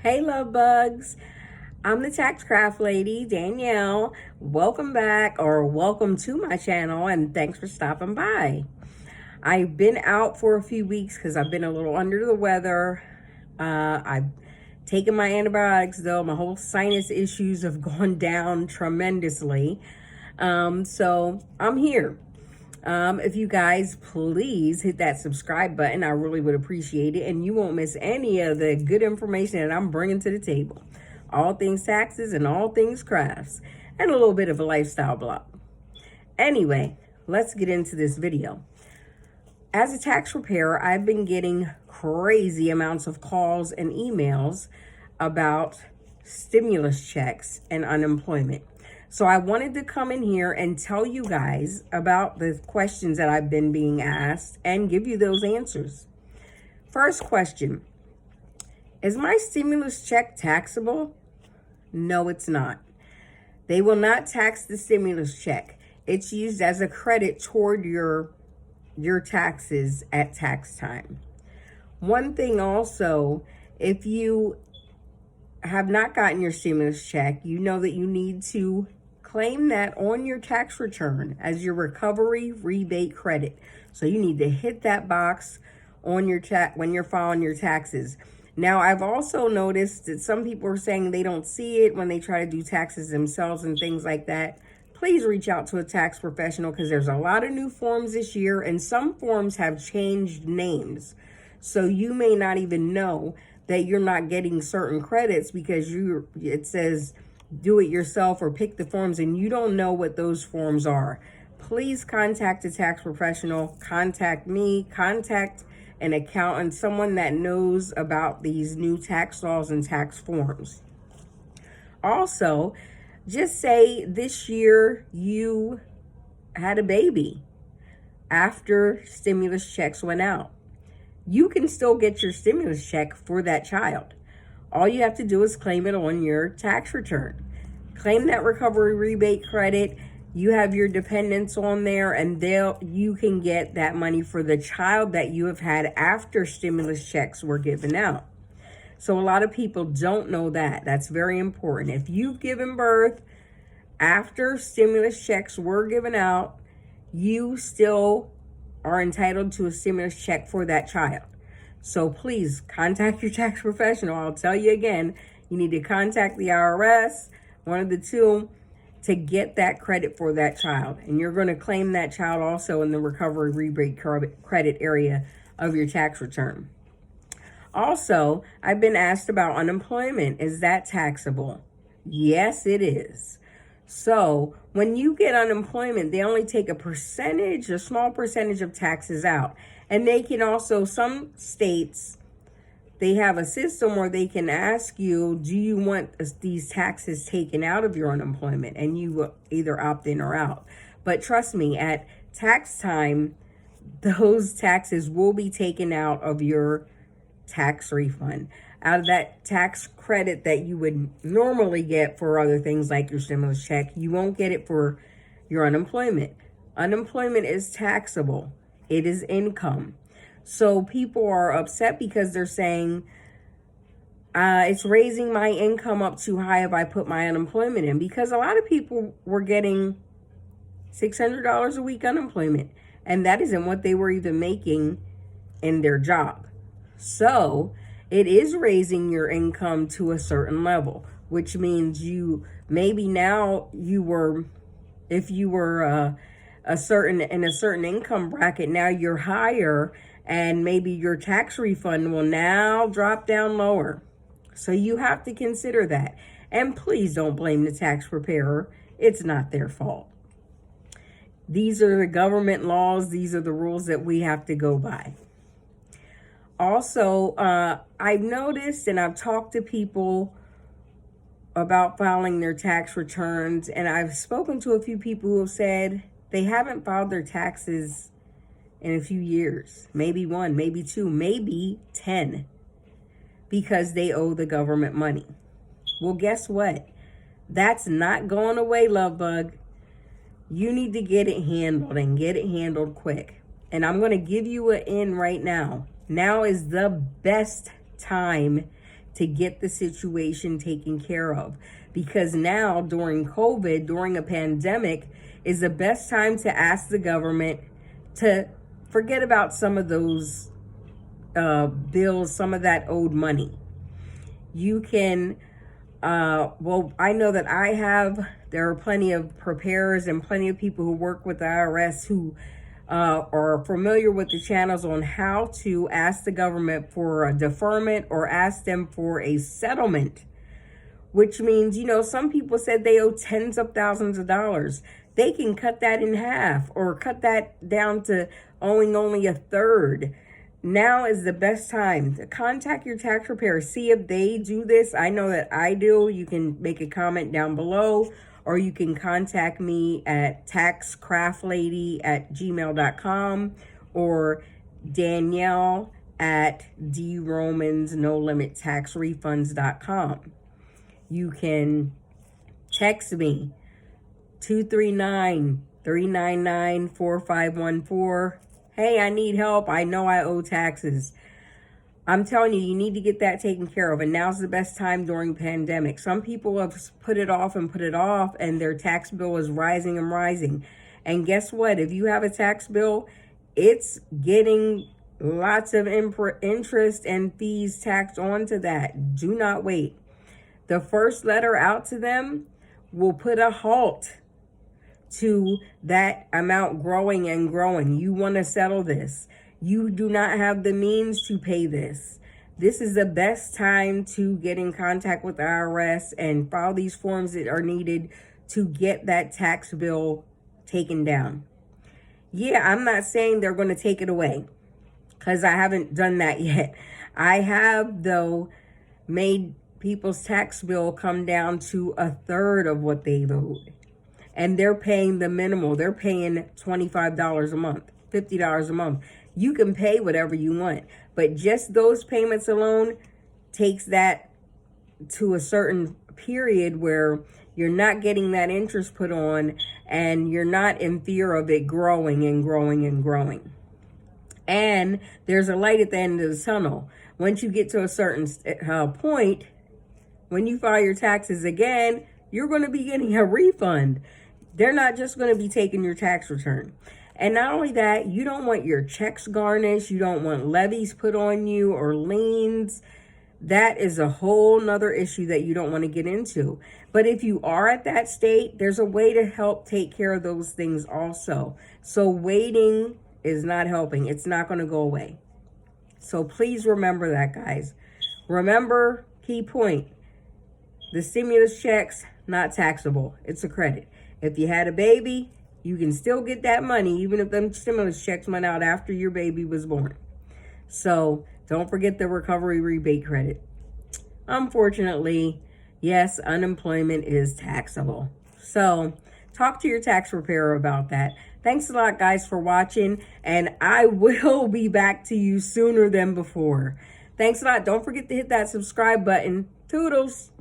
Hey, love bugs. I'm the tax craft lady, Danielle. Welcome back or welcome to my channel, and thanks for stopping by. I've been out for a few weeks because I've been a little under the weather. I've taken my antibiotics, though. My whole sinus issues have gone down tremendously. So I'm here. If you guys please hit that subscribe button, I really would appreciate it, and you won't miss any of the good information that I'm bringing to the table. All things taxes and all things crafts, and a little bit of a lifestyle blog. Anyway, let's get into this video. As a tax preparer, I've been getting crazy amounts of calls and emails about stimulus checks and unemployment. So I wanted to come in here and tell you guys about the questions that I've been being asked and give you those answers. First question, is my stimulus check taxable? No, it's not. They will not tax the stimulus check. It's used as a credit toward your taxes at tax time. One thing also, if you have not gotten your stimulus check, you know that you need to claim that on your tax return as your recovery rebate credit. So you need to hit that box on your when you're filing your taxes. Now, I've also noticed that some people are saying they don't see it when they try to do taxes themselves and things like that. Please reach out to a tax professional because there's a lot of new forms this year, and some forms have changed names. So you may not even know that you're not getting certain credits because it says do it yourself or pick the forms and you don't know what those forms are. Please contact a tax professional, contact me, contact an accountant, someone that knows about these new tax laws and tax forms. Also, just say this year you had a baby after stimulus checks went out. You can still get your stimulus check for that child. All you have to do is claim it on your tax return. Claim that recovery rebate credit. You have your dependents on there, and you can get that money for the child that you have had after stimulus checks were given out. So a lot of people don't know that. That's very important. If you've given birth after stimulus checks were given out, you still are entitled to a stimulus check for that child. So please contact your tax professional. I'll tell you again, you need to contact the IRS, one of the two, to get that credit for that child. And you're going to claim that child also in the recovery rebate credit area of your tax return. Also, I've been asked about unemployment. Is that taxable? Yes, it is. So when you get unemployment, they only take a small percentage of taxes out. And they can also, some states, they have a system where they can ask you, do you want these taxes taken out of your unemployment? And you will either opt in or out. But trust me, at tax time, those taxes will be taken out of your tax refund, out of that tax credit that you would normally get for other things like your stimulus check. You won't get it for your unemployment. Unemployment is taxable. It is income. So people are upset because they're saying, it's raising my income up too high if I put my unemployment in, because a lot of people were getting $600 a week unemployment, and that isn't what they were even making in their job. So it is raising your income to a certain level, which means maybe now if you were in a certain income bracket, now you're higher, and maybe your tax refund will now drop down lower. So you have to consider that. And please don't blame the tax preparer. It's not their fault. These are the government laws. These are the rules that we have to go by. Also, I've noticed and I've talked to people about filing their tax returns, and I've spoken to a few people who have said they haven't filed their taxes in a few years, maybe 1, maybe 2, maybe 10, because they owe the government money. Well, guess what? That's not going away, love bug. You need to get it handled, and get it handled quick. And I'm going to give you an in right now. Now is the best time to get the situation taken care of. Because now, during COVID, during a pandemic, is the best time to ask the government to forget about some of those bills, some of that owed money. You can, well, I know that there are plenty of preparers and plenty of people who work with the IRS who are familiar with the channels on how to ask the government for a deferment or ask them for a settlement, which means, some people said they owe tens of thousands of dollars. They can cut that in half or cut that down to owing only a third. Now is the best time to contact your tax preparer. See if they do this. I know that I do. You can make a comment down below, or you can contact me at taxcraftlady@gmail.com or Danielle at DRomansNoLimitTaxRefunds.com. You can text me 239-399-4514. Hey, I need help. I know I owe taxes. I'm telling you, you need to get that taken care of. And now's the best time during pandemic. Some people have put it off, and their tax bill is rising and rising. And guess what? If you have a tax bill, it's getting lots of interest and fees taxed onto that. Do not wait. The first letter out to them will put a halt to that amount growing and growing. You want to settle this. You do not have the means to pay this. This is the best time to get in contact with the IRS and file these forms that are needed to get that tax bill taken down. Yeah, I'm not saying they're going to take it away, because I haven't done that yet. I have, though, made people's tax bill come down to a third of what they owed. And they're paying the minimal. They're paying $25 a month, $50 a month. You can pay whatever you want, but just those payments alone takes that to a certain period where you're not getting that interest put on, and you're not in fear of it growing and growing and growing. And there's a light at the end of the tunnel. Once you get to a certain point, when you file your taxes again, you're going to be getting a refund. They're not just going to be taking your tax return. And not only that, you don't want your checks garnished. You don't want levies put on you or liens. That is a whole nother issue that you don't want to get into. But if you are at that state, there's a way to help take care of those things also. So waiting is not helping. It's not going to go away. So please remember that, guys. Remember, key point, the stimulus checks, not taxable. It's a credit. If you had a baby, you can still get that money, even if them stimulus checks went out after your baby was born. So don't forget the recovery rebate credit. Unfortunately, yes, unemployment is taxable. So talk to your tax preparer about that. Thanks a lot, guys, for watching, and I will be back to you sooner than before. Thanks a lot. Don't forget to hit that subscribe button. Toodles.